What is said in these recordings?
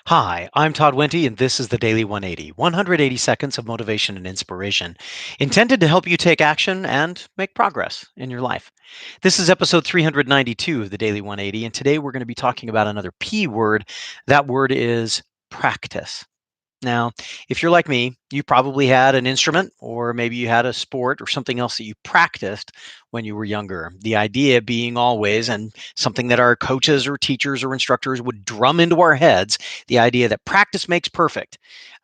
Hi, I'm Todd Wente, and this is the Daily 180, 180 seconds of motivation and inspiration, intended to help you take action and make progress in your life. This is episode 392 of the Daily 180, and today we're going to be talking about another P word. That word is practice. Now, if you're like me, you probably had an instrument, or maybe you had a sport or something else that you practiced when you were younger. The idea being always, and something that our coaches or teachers or instructors would drum into our heads, the idea that practice makes perfect.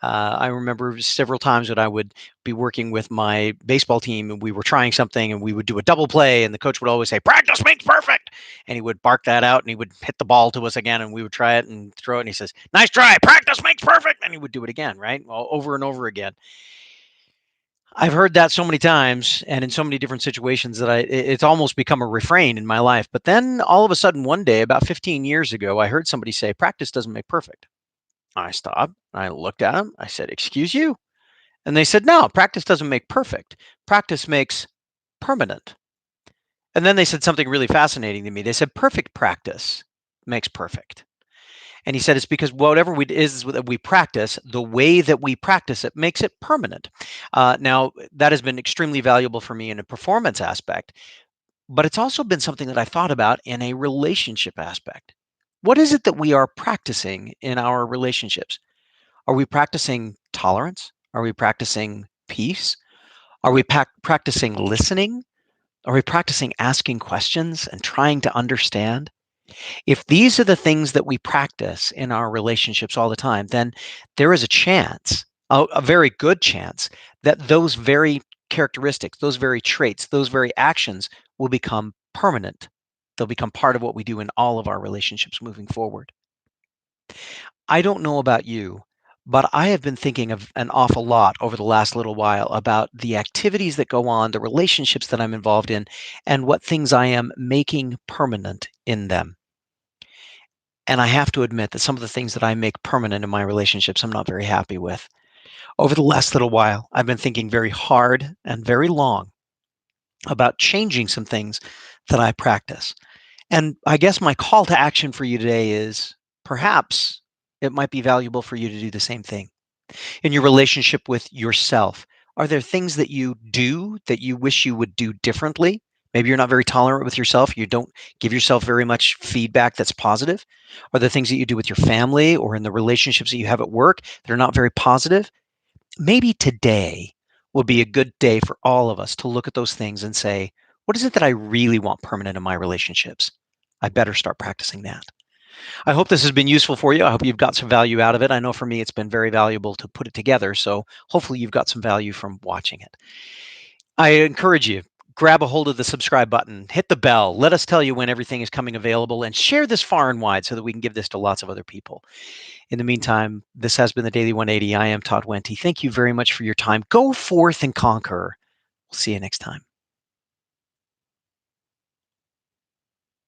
I remember several times that I would be working with my baseball team and we were trying something and we would do a double play, and the coach would always say, "Practice makes perfect." And he would bark that out and he would hit the ball to us again and we would try it and throw it. And he says, "Nice try. Practice makes perfect." And he would do it again, right? Well, over and over again. I've heard that so many times and in so many different situations that it's almost become a refrain in my life. But then all of a sudden, one day, about 15 years ago, I heard somebody say, "Practice doesn't make perfect." I stopped. I looked at them. I said, "Excuse you?" And they said, "No, practice doesn't make perfect. Practice makes permanent." And then they said something really fascinating to me. They said, "Perfect practice makes perfect." And he said, "It's because whatever we practice, the way that we practice it makes it permanent." Now, that has been extremely valuable for me in a performance aspect, but it's also been something that I've thought about in a relationship aspect. What is it that we are practicing in our relationships? Are we practicing tolerance? Are we practicing peace? Are we practicing listening? Are we practicing asking questions and trying to understand? If these are the things that we practice in our relationships all the time, then there is a chance, a very good chance, that those very characteristics, those very traits, those very actions will become permanent. They'll become part of what we do in all of our relationships moving forward. I don't know about you, but I have been thinking of an awful lot over the last little while about the activities that go on, the relationships that I'm involved in, and what things I am making permanent in them. And I have to admit that some of the things that I make permanent in my relationships, I'm not very happy with. Over the last little while, I've been thinking very hard and very long about changing some things that I practice. And I guess my call to action for you today is perhaps it might be valuable for you to do the same thing. In your relationship with yourself, are there things that you do that you wish you would do differently? Maybe you're not very tolerant with yourself. You don't give yourself very much feedback that's positive. Are there things that you do with your family or in the relationships that you have at work that are not very positive? Maybe today will be a good day for all of us to look at those things and say, what is it that I really want permanent in my relationships? I better start practicing that. I hope this has been useful for you. I hope you've got some value out of it. I know for me, it's been very valuable to put it together. So hopefully you've got some value from watching it. I encourage you, grab a hold of the subscribe button, hit the bell, let us tell you when everything is coming available, and share this far and wide so that we can give this to lots of other people. In the meantime, this has been the Daily 180. I am Todd Wente. Thank you very much for your time. Go forth and conquer. We'll see you next time.